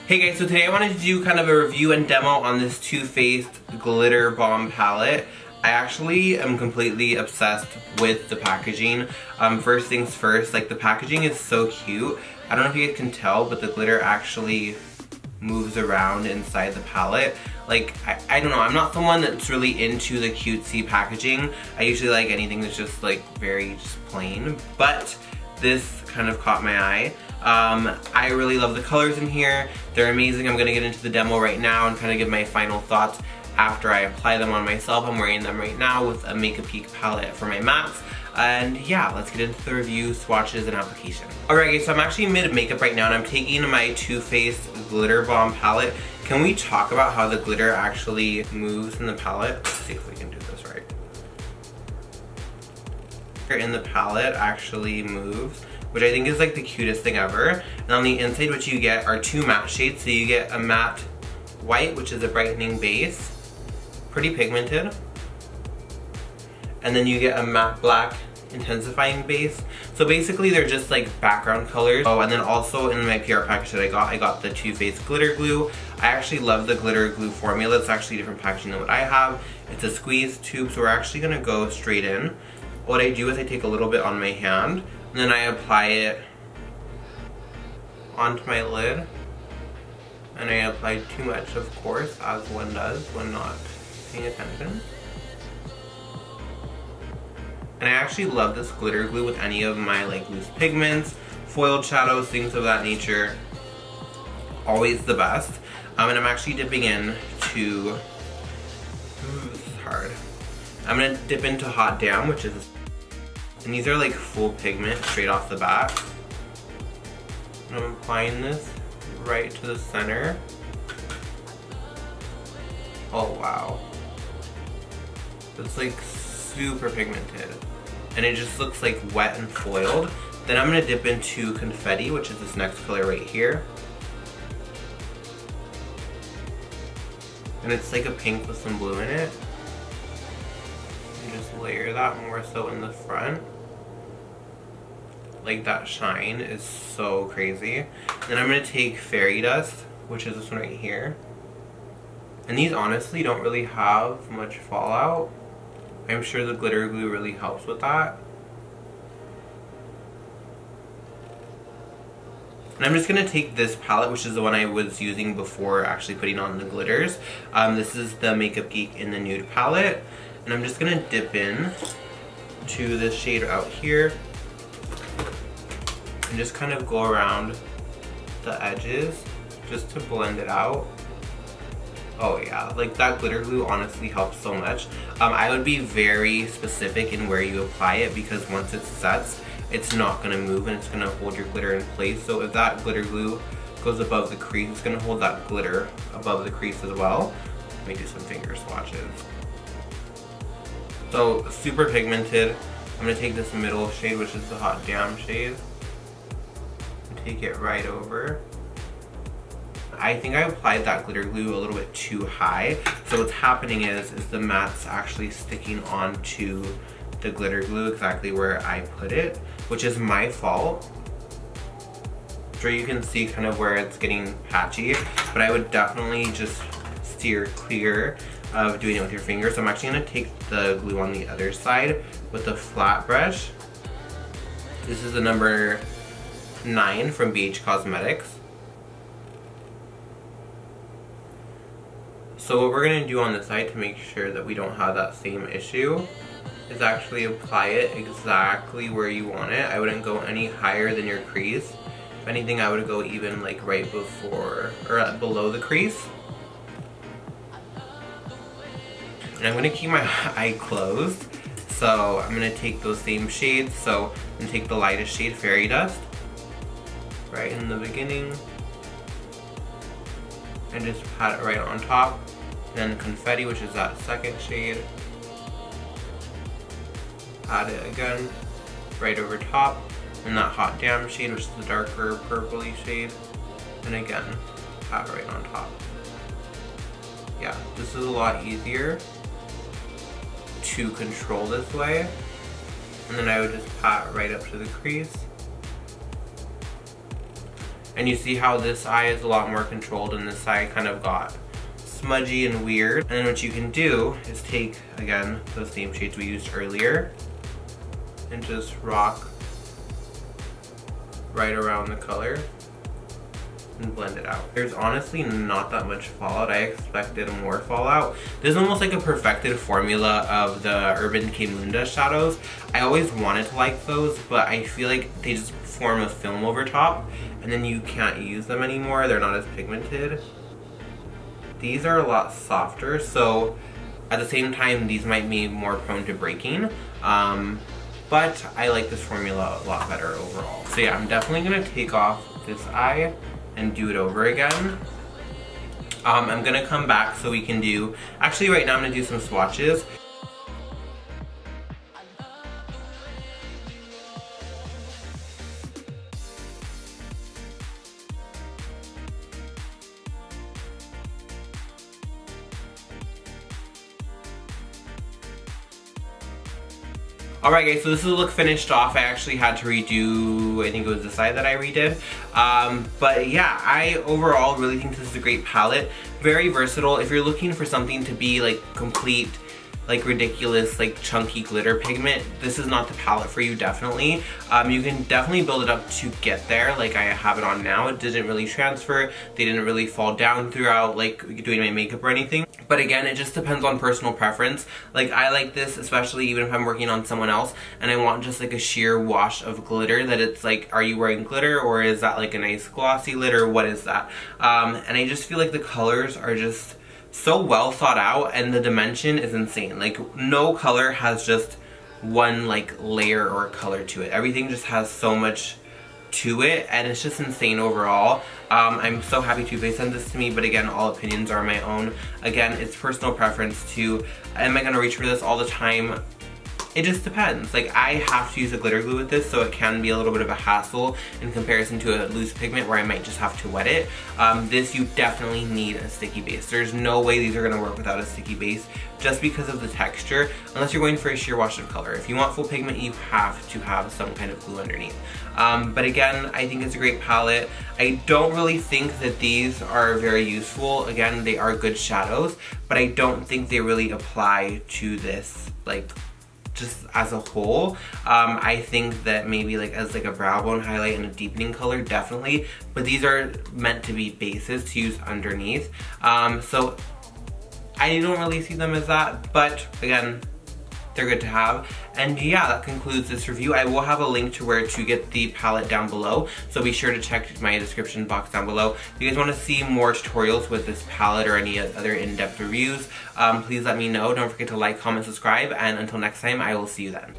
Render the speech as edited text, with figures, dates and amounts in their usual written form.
Hey guys, so today I wanted to do kind of a review and demo on this Too Faced Glitter Bomb palette. I actually am completely obsessed with the packaging. First things first, like the packaging is so cute. I don't know if you guys can tell, but the glitter actually moves around inside the palette. Like, I don't know, I'm not someone that's really into the cutesy packaging. I usually like anything that's just like very just plain, but this kind of caught my eye. I really love the colors in here. They're amazing. I'm gonna get into the demo right now and kind of give my final thoughts after I apply them on myself. I'm wearing them right now with a MakeupByDG palette for my mattes. And yeah, let's get into the review, swatches, and application. Alright guys, so I'm actually mid-makeup right now and I'm taking my Too Faced Glitter Bomb palette. Can we talk about how the glitter actually moves in the palette? Let's see if we can do this right. In the palette actually moves, which I think is like the cutest thing ever. And on the inside what you get are two matte shades. So you get a matte white, which is a brightening base, pretty pigmented. And then you get a matte black intensifying base. So basically they're just like background colors. Oh, and then also in my PR package that I got the Too Faced glitter glue. I actually love the glitter glue formula. It's actually different packaging than what I have. It's a squeeze tube, so we're actually gonna go straight in. What I do is I take a little bit on my hand, and then I apply it onto my lid. And I apply too much, of course, as one does when not paying attention. And I actually love this glitter glue with any of my like loose pigments, foiled shadows, things of that nature. Always the best. And I'm actually dipping in to, this is hard. I'm gonna dip into Hot Damn, which is, and these are like full pigment straight off the bat. And I'm applying this right to the center. Oh wow. It's like super pigmented. And it just looks like wet and foiled. Then I'm gonna dip into Confetti, which is this next color right here. And it's like a pink with some blue in it. And just layer that more so in the front. Like that shine is so crazy. Then I'm gonna take Fairy Dust, which is this one right here. And these honestly don't really have much fallout. I'm sure the glitter glue really helps with that. And I'm just gonna take this palette, which is the one I was using before actually putting on the glitters. This is the MakeupByDG in the Nude palette. And I'm just gonna dip in to this shade out here. And just kind of go around the edges just to blend it out. Oh yeah, like that glitter glue honestly helps so much. I would be very specific in where you apply it because once it sets, it's not gonna move and it's gonna hold your glitter in place. So if that glitter glue goes above the crease, it's gonna hold that glitter above the crease as well. Let me do some finger swatches. So super pigmented. I'm gonna take this middle shade, which is the Hot Damn shade, and take it right over. I think I applied that glitter glue a little bit too high. So what's happening is the matte's actually sticking onto the glitter glue exactly where I put it, which is my fault. So you can see kind of where it's getting patchy, but I would definitely just steer clear of doing it with your fingers. So I'm actually gonna take the glue on the other side with a flat brush. This is the number 9 from BH Cosmetics. So what we're going to do on the side to make sure that we don't have that same issue is actually apply it exactly where you want it. I wouldn't go any higher than your crease. If anything, I would go even like right before or below the crease. And I'm going to keep my eye closed. So I'm going to take those same shades. So I'm going to take the lightest shade, Fairy Dust, right in the beginning. And just pat it right on top. Then Confetti, which is that second shade. Pat it again, right over top. And that Hot Damn shade, which is the darker purpley shade. And again, pat right on top. Yeah, this is a lot easier to control this way. And then I would just pat right up to the crease. And you see how this eye is a lot more controlled and this eye kind of got smudgy and weird. And then what you can do is take, again, those same shades we used earlier and just rock right around the color and blend it out. There's honestly not that much fallout. I expected more fallout. This is almost like a perfected formula of the Urban Decay Munda shadows. I always wanted to like those, but I feel like they just form a film over top and then you can't use them anymore. They're not as pigmented. These are a lot softer, so at the same time these might be more prone to breaking. But I like this formula a lot better overall. So yeah, I'm definitely gonna take off this eye and do it over again. I'm gonna come back so we can do, actually right now I'm gonna do some swatches. Alright guys, so this is the look finished off. I actually had to redo, I think it was the side that I redid. But yeah, I overall really think this is a great palette. Very versatile. If you're looking for something to be like complete, like ridiculous, like chunky glitter pigment, this is not the palette for you, definitely. You can definitely build it up to get there. Like I have it on now. It didn't really transfer. They didn't really fall down throughout like doing my makeup or anything. But again, it just depends on personal preference. Like I like this, especially even if I'm working on someone else and I want just like a sheer wash of glitter, that it's like, are you wearing glitter or is that like a nice glossy glitter? What is that? And I just feel like the colors are just so well thought out and the dimension is insane. Like no color has just one like layer or color to it. Everything just has so much to it and it's just insane overall. I'm so happy they sent this to me, but again, all opinions are my own. Again, it's personal preference too. Am I gonna reach for this all the time? It just depends. Like I have to use a glitter glue with this, so it can be a little bit of a hassle in comparison to a loose pigment where I might just have to wet it. This you definitely need a sticky base. There's no way these are gonna work without a sticky base just because of the texture, unless you're going for a sheer wash of color. If you want full pigment, you have to have some kind of glue underneath. But again, I think it's a great palette. I don't really think that these are very useful. Again, they are good shadows, but I don't think they really apply to this, like, just as a whole. I think that maybe like as like a brow bone highlight and a deepening color, definitely, but these are meant to be bases to use underneath. So I don't really see them as that, but again, they're good to have. And yeah, that concludes this review. I will have a link to where to get the palette down below, so be sure to check my description box down below. If you guys want to see more tutorials with this palette or any other in-depth reviews, please let me know. Don't forget to like, comment, subscribe, and until next time, I will see you then.